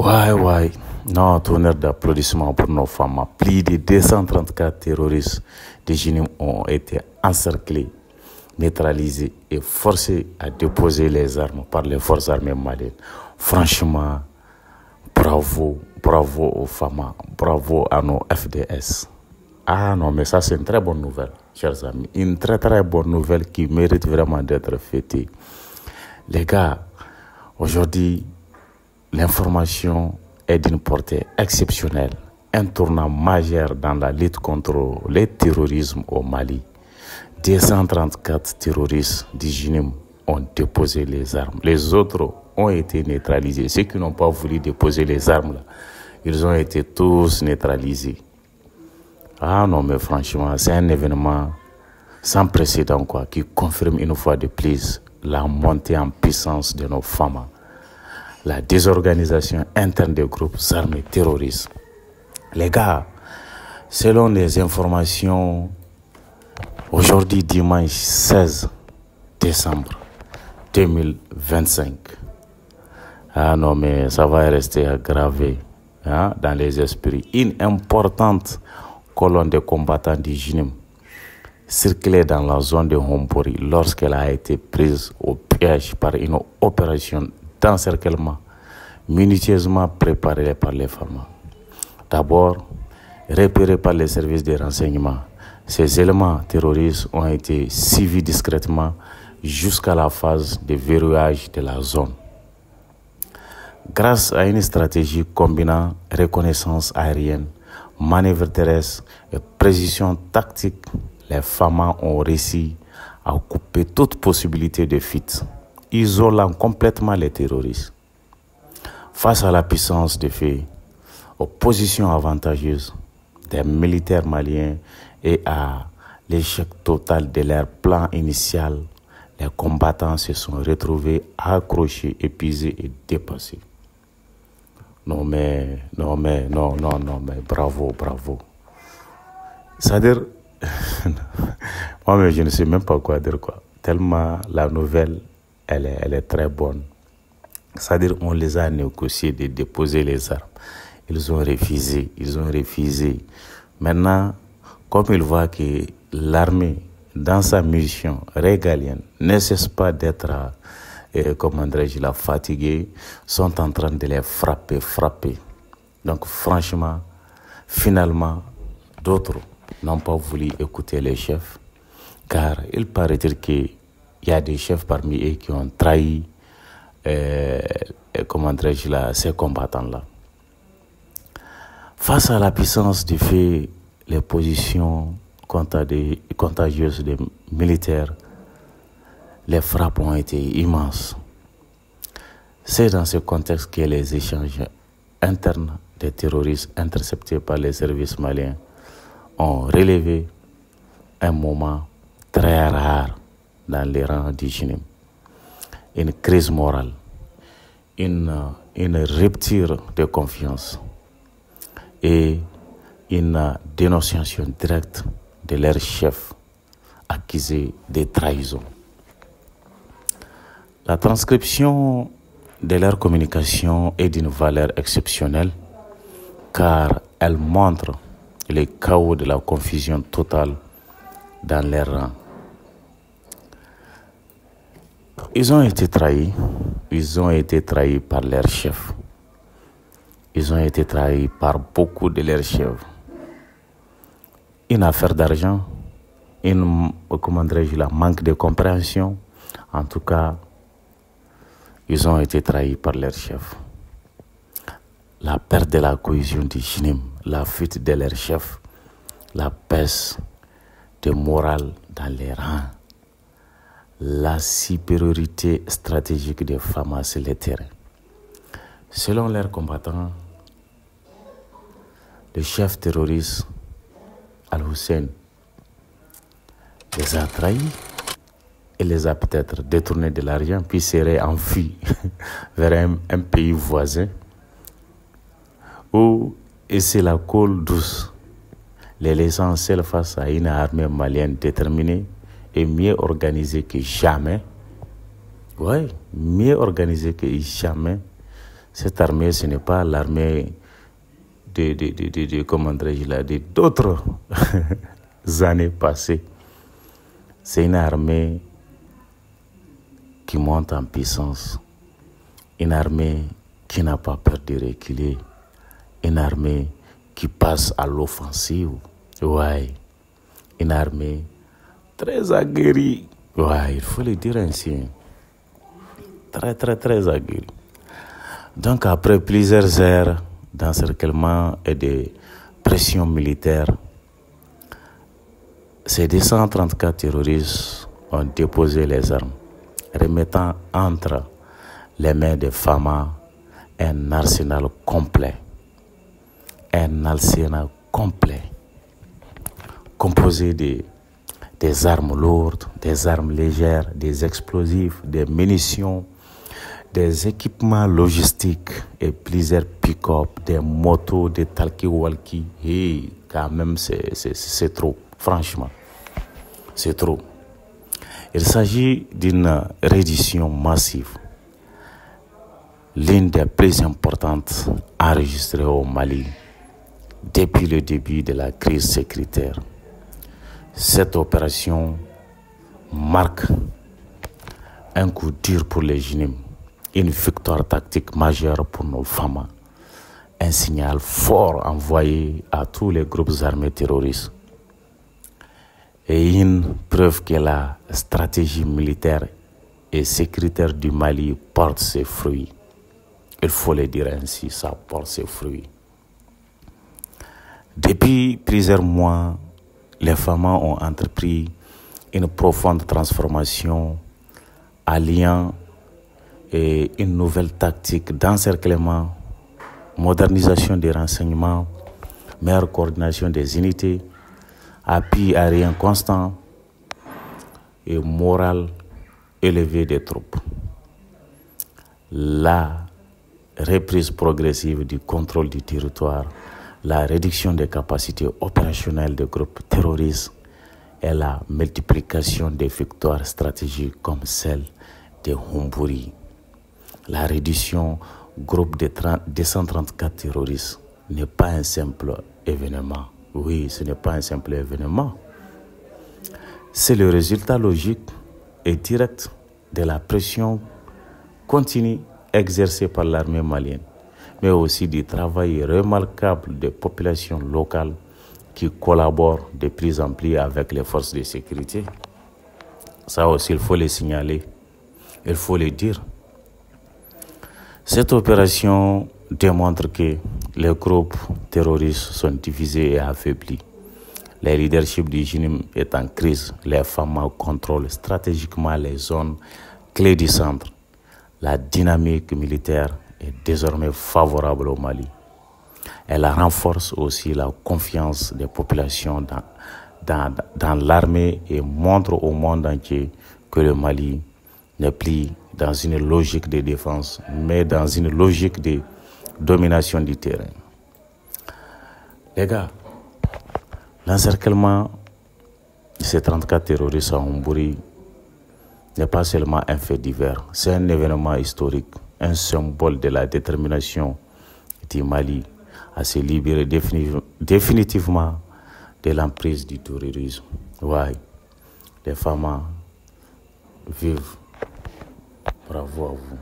Ouais, ouais. Non, tonnerre d'applaudissements pour nos femmes. Plus de 234 terroristes de Jinim ont été encerclés, neutralisés et forcés à déposer les armes par les forces armées maliennes. Franchement, bravo, bravo aux femmes, bravo à nos FDS. Ah non, mais ça c'est une très bonne nouvelle, chers amis. Une très très bonne nouvelle qui mérite vraiment d'être fêtée. Les gars, aujourd'hui, l'information est d'une portée exceptionnelle, un tournant majeur dans la lutte contre le terrorisme au Mali. 234 terroristes du Jinim ont déposé les armes. Les autres ont été neutralisés. Ceux qui n'ont pas voulu déposer les armes, là, ils ont été tous neutralisés. Ah non, mais franchement, c'est un événement sans précédent qui confirme une fois de plus la montée en puissance de nos femmes, la désorganisation interne des groupes armés terroristes. Les gars, selon les informations, aujourd'hui dimanche 16 décembre 2025, ah non mais ça va rester aggravé dans les esprits. Une importante colonne de combattants du Jinim circulait dans la zone de Hombori lorsqu'elle a été prise au piège par une opération d'encerclement minutieusement préparée par les femmes. D'abord, repérés par les services de renseignement, ces éléments terroristes ont été suivis discrètement jusqu'à la phase de verrouillage de la zone. Grâce à une stratégie combinant reconnaissance aérienne, manœuvres terrestres et précision tactique, les femmes ont réussi à couper toute possibilité de fuite, isolant complètement les terroristes. Face à la puissance des faits, aux positions avantageuses des militaires maliens et à l'échec total de leur plan initial, les combattants se sont retrouvés accrochés, épuisés et dépassés. Non mais, bravo. C'est-à-dire, moi-même je ne sais même pas quoi dire tellement la nouvelle, elle est très bonne. C'est-à-dire, on les a négociés de déposer les armes. Ils ont refusé. Maintenant, comme ils voient que l'armée, dans sa mission régalienne, ne cesse pas d'être, fatiguée, sont en train de les frapper. Donc, franchement, finalement, d'autres n'ont pas voulu écouter les chefs, car il paraît-il qu'il y a des chefs parmi eux qui ont trahi ces combattants-là. Face à la puissance du fait, les positions contagieuses des militaires, les frappes ont été immenses. C'est dans ce contexte que les échanges internes des terroristes interceptés par les services maliens ont relevé un moment très rare dans les rangs du Jinim. Une crise morale, une rupture de confiance et une dénonciation directe de leur chef accusé de trahison. La transcription de leur communication est d'une valeur exceptionnelle car elle montre le chaos de la confusion totale dans leurs rangs. Ils ont été trahis par leurs chefs. Ils ont été trahis par beaucoup de leurs chefs. Une affaire d'argent, la manque de compréhension. En tout cas, ils ont été trahis par leurs chefs. La perte de la cohésion du Jinim, la fuite de leurs chefs, la baisse de morale dans les rangs, la supériorité stratégique des femmes sur le terrain. Selon leurs combattants, le chef terroriste Al-Hussein les a trahis et les a peut-être détournés de l'argent puis serait enfui vers un pays voisin où c'est la colle douce, les laissant seuls face à une armée malienne déterminée et mieux organisée que jamais. Oui, mieux organisée que jamais. Cette armée, ce n'est pas l'armée comment dirais-je, d'autres années passées. C'est une armée qui monte en puissance, une armée qui n'a pas peur de reculer, une armée qui passe à l'offensive. Ouais, une armée très aguerrie. Ouais, il faut le dire ainsi. Très, très, très aguerrie. Donc, après plusieurs heures d'encerclement et de pression militaire, ces 234 terroristes ont déposé les armes, remettant entre les mains des Fama un arsenal complet. Un arsenal complet, composé des armes lourdes, des armes légères, des explosifs, des munitions, des équipements logistiques et plusieurs pick-up, des motos, des talkie-walkie. Et quand même, c'est trop. Franchement, c'est trop. Il s'agit d'une reddition massive, l'une des plus importantes enregistrées au Mali depuis le début de la crise sécuritaire. Cette opération marque un coup dur pour les JNIM, une victoire tactique majeure pour nos femmes, un signal fort envoyé à tous les groupes armés terroristes et une preuve que la stratégie militaire et sécuritaire du Mali porte ses fruits. Il faut le dire ainsi, ça porte ses fruits. Depuis plusieurs mois, les femmes ont entrepris une profonde transformation alliant une nouvelle tactique d'encerclement, modernisation des renseignements, meilleure coordination des unités, appui aérien constant et morale élevé des troupes. La reprise progressive du contrôle du territoire, la réduction des capacités opérationnelles des groupes terroristes et la multiplication des victoires stratégiques comme celle de Humburi. La réduction groupe de 234 terroristes n'est pas un simple événement. Oui, ce n'est pas un simple événement. C'est le résultat logique et direct de la pression continue exercée par l'armée malienne, mais aussi du travail remarquable des populations locales qui collaborent de plus en plus avec les forces de sécurité. Ça aussi, il faut le signaler, il faut le dire. Cette opération démontre que les groupes terroristes sont divisés et affaiblis. Le leadership du JNIM est en crise. Les FAMA contrôlent stratégiquement les zones clés du centre. La dynamique militaire est désormais favorable au Mali. Elle renforce aussi la confiance des populations dans l'armée et montre au monde entier que le Mali n'est plus dans une logique de défense, mais dans une logique de domination du terrain. Les gars, l'encerclement de ces 34 terroristes à Humburi n'est pas seulement un fait divers, c'est un événement historique, un symbole de la détermination du Mali à se libérer définitivement de l'emprise du terrorisme. Ouais, les femmes vivent. Bravo à vous.